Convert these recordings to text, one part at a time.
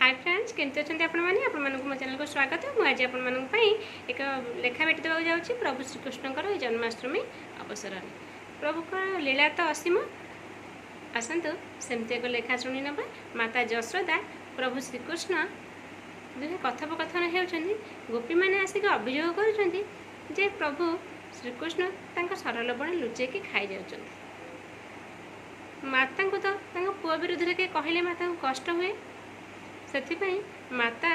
Hi friends केमती अच्छा आपण मो चैनल को स्वागत है। मुझे आप एक लेखा भेटी देवाक जाऊँगी प्रभु श्रीकृष्ण जन्माष्टमी अवसर में। प्रभु का लीला तो असीम। आसतु सेमती एक लेखा शुणी ना। माता यशोदा प्रभु श्रीकृष्ण दुहे कथोपकथन होती गोपी मैंने आसिक अभियोग कर प्रभु श्रीकृष्ण सरल बण लुचेक खाई जा। माता को तो पुओ विरुद्ध में कहले माता को कष्ट हुए से माता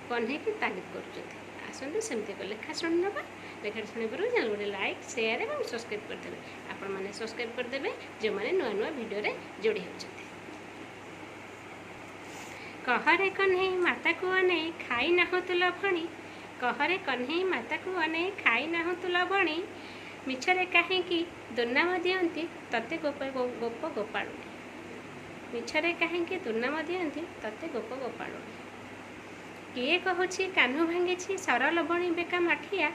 कन्हे की तारीफ कर। आसतु सेमती एक लेखा शुणी ना। लेखा शुणी पूर्व चैनल गोटे लाइक शेयर और सब्सक्राइब करदे। आपण मैंने सब्सक्राइब करदे जो मैंने नुआ नुआ वीडियो रे जोड़ी होती। कहरे कन्हे माता को अने खाई नाहु तु लभणी। कहरे कन्हे माता को अने खाई नाहु तु लभणी। मिछरे कहीं दुर्नाम दियंती तते गोप गोपाळुनी। मिछरे कहीं दुर्नाम दियंती तते गोप गोपाळुनी। किए कहूछि कान्हू भांगी सरल बणी बेका माठिया।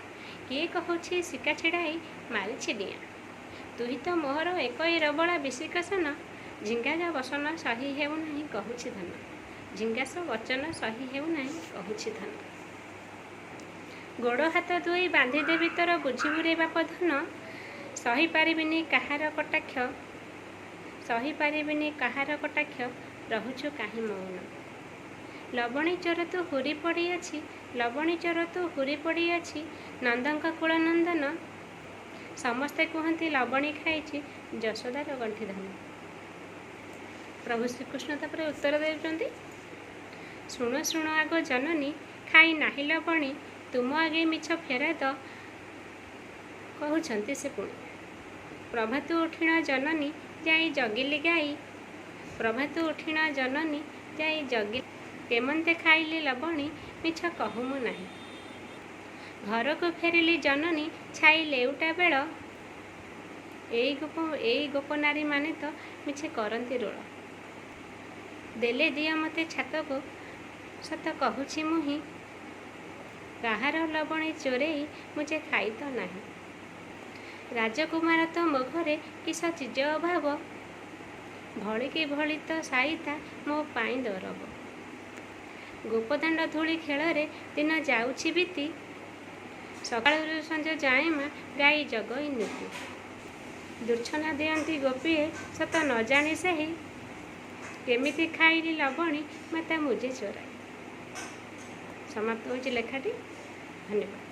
किए कहूछि शिका छिड़ाई मारी छिड़िया। तुही तो मोहर एक रबड़ा विशिकसन। झिंगा वसन सही हेउ नहीं कहूछि धन। झिंगास वचन सही हेउ नहीं कहूछि धन। गोड़ हाथ धोई बांधी देवी तोर बुझिबु रे बाप धन। सही पारिबिनी कहार कटाक्ष। सही पारिबिनी कहार कटाक्ष रहुछु काहे मौन। लवणी चोर तू हुरी पड़ी अछि। लवणी चोर तू हुरी पड़ी अछि। नंदंक कुल नंदन समस्ते कहती लवणी खाई यशोदार गंठी धन। प्रभु श्रीकृष्ण तापर उत्तर देउछंती शुण शुण आग जननी खाई नाही लवणी। तुम आगे मिछ फेराद कहते से पुणी। प्रभात उठिण जननी जाई जगिली गाई। प्रभात उठिण जननी जाई जगि केमंते खाइली लवणी मिछ कहूमु नाही। घर को फेरिली जननी छाई लेउटा बेल। एई गोप नारी माने तो मिछे करंती रोल। देले दिया मते छात को सत कहूछि मुही। कहार लवणी चोरेई मुझे खाई तो नहीं। राजकुमार तो मो घरे किस चीज अभाव। भली की भली तो साईता मो पाई दरब। गोपदाण्ड धूली खेल दिन जाऊछि बीती। सकाळ संज जाए माँ गाई जगई नीति। दुर्छना दियंती गोपीए सत न जानी सही। केमिति खाइली लवणी माता मुझे चोराई। समाप्त होछि लेखाटी। धन्यवाद।